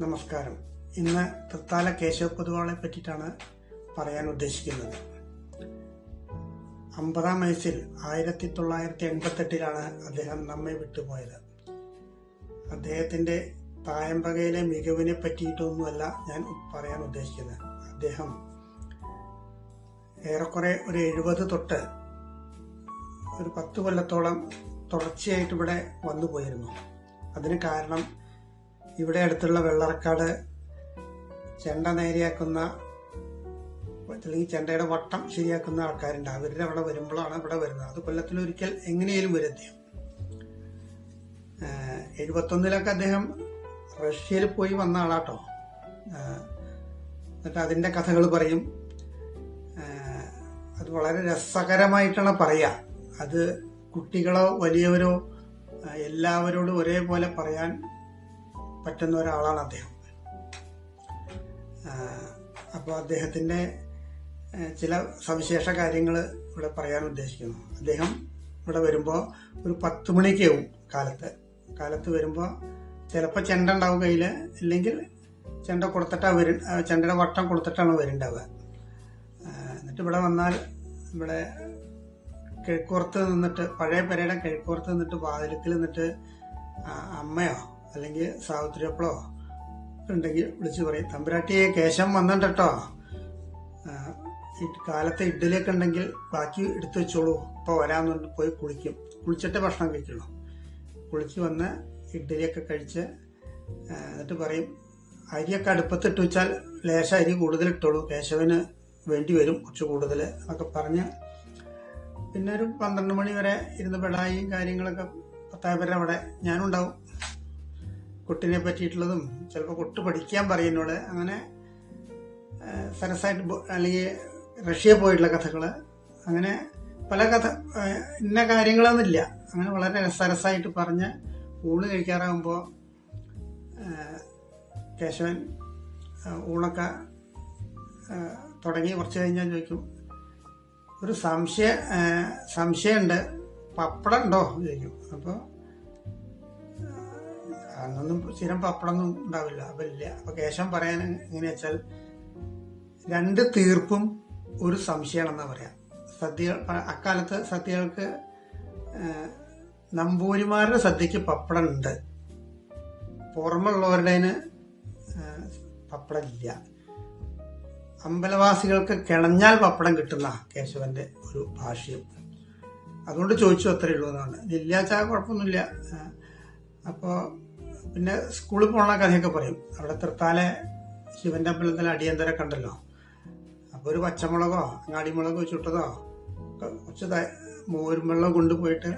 നമസ്കാരം. ഇന്ന് തൃത്താല കേശവ പൊതുവാളെ പറ്റിയിട്ടാണ് പറയാൻ ഉദ്ദേശിക്കുന്നത്. 50-ാം വയസ്സിൽ 1988 അദ്ദേഹം നമ്മെ വിട്ടുപോയത്. അദ്ദേഹത്തിന്റെ തായമ്പകയിലെ മികവിനെ പറ്റിയിട്ടൊന്നുമല്ല ഞാൻ പറയാൻ ഉദ്ദേശിക്കുന്നത്. അദ്ദേഹം ഏറെക്കുറെ ഒരു 70 തൊട്ട് ഒരു 10 കൊല്ലത്തോളം തുടർച്ചയായിട്ട് ഇവിടെ വന്നു പോയിരുന്നു. അതിന് കാരണം ഇവിടെ അടുത്തുള്ള വെള്ളറക്കാട് ചെണ്ട നേരെയാക്കുന്ന അല്ലെങ്കിൽ ചെണ്ടയുടെ വട്ടം ശരിയാക്കുന്ന ആൾക്കാരുണ്ട്. അവരുടെ അവിടെ വരുമ്പോഴാണ് ഇവിടെ വരുന്നത്. അത് കൊല്ലത്തിലൊരിക്കൽ എങ്ങനെയും വരും അദ്ദേഹം. 71 അദ്ദേഹം റഷ്യയിൽ പോയി വന്ന ആളാട്ടോ. എന്നിട്ട് അതിൻ്റെ കഥകൾ പറയും. അത് വളരെ രസകരമായിട്ടാണ് പറയുക. അത് കുട്ടികളോ വലിയവരോ എല്ലാവരോടും ഒരേപോലെ പറയാൻ പറ്റുന്ന ഒരാളാണ് അദ്ദേഹം. അപ്പോൾ അദ്ദേഹത്തിൻ്റെ ചില സവിശേഷ കാര്യങ്ങൾ ഇവിടെ പറയാൻ ഉദ്ദേശിക്കുന്നു. അദ്ദേഹം ഇവിടെ വരുമ്പോൾ ഒരു 10 മണിക്ക് ആവും കാലത്ത് വരുമ്പോൾ ചിലപ്പോൾ ചെണ്ട ഉണ്ടാവും കയ്യിൽ, ഇല്ലെങ്കിൽ ചെണ്ട കൊടുത്തിട്ടാണ് ചെണ്ടയുടെ വട്ടം കൊടുത്തിട്ടാണ് വരുന്നുണ്ടാവുക. എന്നിട്ട് ഇവിടെ വന്നാൽ ഇവിടെ കിഴക്കോർത്ത് നിന്നിട്ട്, പഴയ പെരയുടെ കിഴക്കോർത്ത് നിന്നിട്ട് വാതിലത്തിൽ നിന്നിട്ട് അമ്മയോ അല്ലെങ്കിൽ സാവിത്രിയപ്പളോ ഉണ്ടെങ്കിൽ വിളിച്ച് പറയും, തമ്പുരാട്ടിയെ കേശം വന്നിട്ടോ, കാലത്തെ ഇഡ്ഡലിയൊക്കെ ഉണ്ടെങ്കിൽ ബാക്കി എടുത്തു വെച്ചോളൂ, ഇപ്പോൾ വരാമെന്നുണ്ട്. പോയി കുളിച്ചിട്ട് ഭക്ഷണം കഴിക്കുള്ളൂ. കുളിച്ച് വന്ന് ഇഡ്ഡലിയൊക്കെ കഴിച്ച് എന്നിട്ട് പറയും, അരിയൊക്കെ അടുപ്പത്തിട്ട് വെച്ചാൽ ലേശ അരി കൂടുതൽ ഇട്ടോളൂ, കേശവന് വേണ്ടി വരും കുറച്ച് കൂടുതൽ എന്നൊക്കെ പറഞ്ഞ് പിന്നെ ഒരു 12 മണി വരെ ഇരുന്ന് ബെടായും കാര്യങ്ങളൊക്കെ പത്തായപ്പര അവിടെ ഞാനുണ്ടാവും. കുട്ടിനെ പറ്റിയിട്ടുള്ളതും ചിലപ്പോൾ കുട്ടി പഠിക്കാൻ പറയുന്നോട് അങ്ങനെ സരസായിട്ട്, അല്ലെങ്കിൽ റഷ്യ പോയിട്ടുള്ള കഥകൾ, അങ്ങനെ പല ഇന്ന കാര്യങ്ങളൊന്നുമില്ല. അങ്ങനെ വളരെ സരസായിട്ട് പറഞ്ഞ് ഊണ് കഴിക്കാറാകുമ്പോൾ കേശവൻ ഊണൊക്കെ തുടങ്ങി കുറച്ച് കഴിഞ്ഞാൽ ചോദിക്കും, ഒരു സംശയമുണ്ട്, പപ്പടം ഉണ്ടോ ചോദിക്കും. അപ്പോൾ അന്നൊന്നും സ്ഥിരം പപ്പടമൊന്നും ഉണ്ടാവില്ല. അപ്പം ഇല്ല. അപ്പം കേശവൻ പറയാൻ എങ്ങനെയാ വെച്ചാൽ, 2 തീർപ്പും ഒരു സംശയമാണെന്നാ പറയാം. അക്കാലത്ത് സദ്യകൾക്ക് നമ്പൂരിമാരുടെ സദ്യക്ക് പപ്പടം ഉണ്ട്, പുറമുള്ളവരുടെ പപ്പടം ഇല്ല. അമ്പലവാസികൾക്ക് കിണഞ്ഞാൽ പപ്പടം കിട്ടുന്ന കേശവന്റെ ഒരു ഭാഷ്യം. അതുകൊണ്ട് ചോദിച്ചു, അത്രയേ ഉള്ളൂ എന്നാണ്. ഇല്ലാച്ചാ കുഴപ്പമൊന്നുമില്ല. അപ്പോൾ പിന്നെ സ്കൂളിൽ പോകുന്ന കഥയൊക്കെ പറയും. അവിടെ തൃത്താലെ ശിവന്റെ അമ്പലത്തിൽ അടിയന്തരൊക്കെ ഉണ്ടല്ലോ. അപ്പോൾ ഒരു പച്ചമുളകോ അങ്ങാടിമുളകോ ചുട്ടതോ കുറച്ച് മോരുമ്പെള്ളം കൊണ്ടുപോയിട്ട്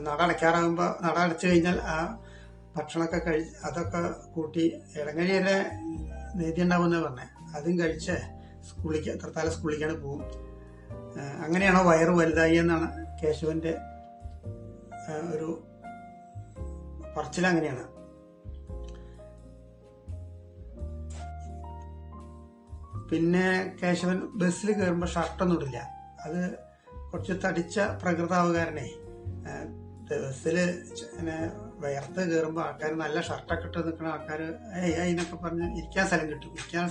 നട അടച്ചു കഴിഞ്ഞാൽ ആ ഭക്ഷണമൊക്കെ അതൊക്കെ കൂട്ടി ഇടങ്ങഴിയുടെ നീതി ഉണ്ടാവുമെന്ന് പറഞ്ഞേ, അതും കഴിച്ച് തൃത്താല സ്കൂളിലേക്കാണ് പോകും. അങ്ങനെയാണോ വയറ് വലുതായി എന്നാണ് കേശവന്റെ ഒരു പറച്ചിൽ. അങ്ങനെയാണ്. പിന്നെ കേശവൻ ബസ്സിൽ കയറുമ്പോൾ ഷർട്ടൊന്നും ഇടില്ല. അത് കുറച്ച് തടിച്ച പ്രകൃതാവുകാരനെ ബസ്സിൽ ഇങ്ങനെ വയർത്ത് കയറുമ്പോൾ ആൾക്കാർ നല്ല ഷർട്ടൊക്കെ ഇട്ട് നിൽക്കുന്ന ആൾക്കാർ അതിനൊക്കെ പറഞ്ഞ് ഇരിക്കാൻ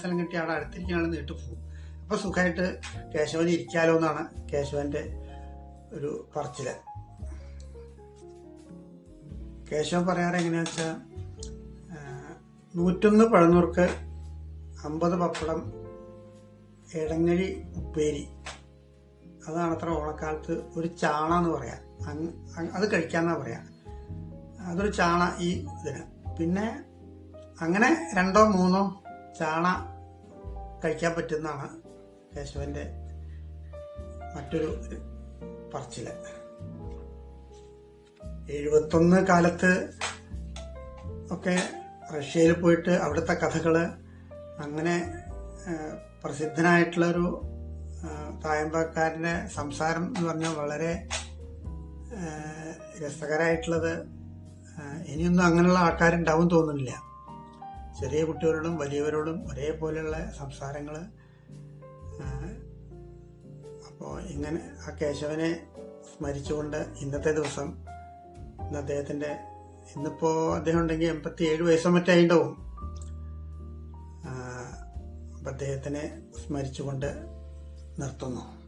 സ്ഥലം കിട്ടി അവിടെ അടുത്തിരിക്കാണ് നീട്ടു പോകും. അപ്പോൾ സുഖമായിട്ട് കേശവന് ഇരിക്കാലോ എന്നാണ് കേശവന്റെ ഒരു പറച്ചില്. കേശവൻ പറയാറ് എങ്ങനെയാ വെച്ചാൽ, 101 പഴനൂർക്ക് 50 പപ്പടം ഇടങ്ങഴി ഉപ്പേരി, അതാണ് അത്ര ഓണക്കാലത്ത് ഒരു ചാണ എന്ന് പറയാം. അത് കഴിക്കാന്നാ പറയാ. അതൊരു ചാണ ഈ ഇതിന്. പിന്നെ അങ്ങനെ 2 or 3 ചാണ കഴിക്കാൻ പറ്റുന്നതാണ് കേശവന്റെ മറ്റൊരു പറച്ചില്. 71 കാലത്ത് ഒക്കെ റഷ്യയിൽ പോയിട്ട് അവിടുത്തെ കഥകള്, അങ്ങനെ പ്രസിദ്ധനായിട്ടുള്ളൊരു തായമ്പക്കാരൻ്റെ സംസാരം എന്ന് പറഞ്ഞാൽ വളരെ രസകരമായിട്ടുള്ളത്. ഇനിയൊന്നും അങ്ങനെയുള്ള ആൾക്കാരുണ്ടാവും തോന്നുന്നില്ല. ചെറിയ കുട്ടികളോടും വലിയവരോടും ഒരേപോലെയുള്ള സംസാരങ്ങൾ. അപ്പോൾ ഇങ്ങനെ ആ കേശവനെ സ്മരിച്ചുകൊണ്ട് ഇന്നത്തെ ദിവസം ഇന്ന് അദ്ദേഹത്തിൻ്റെ ഇന്നിപ്പോൾ അദ്ദേഹം ഉണ്ടെങ്കിൽ 87 വയസ്സോ മറ്റേ ഉണ്ടാവും. അപ്പം അദ്ദേഹത്തിനെ സ്മരിച്ചുകൊണ്ട് നിർത്തുന്നു.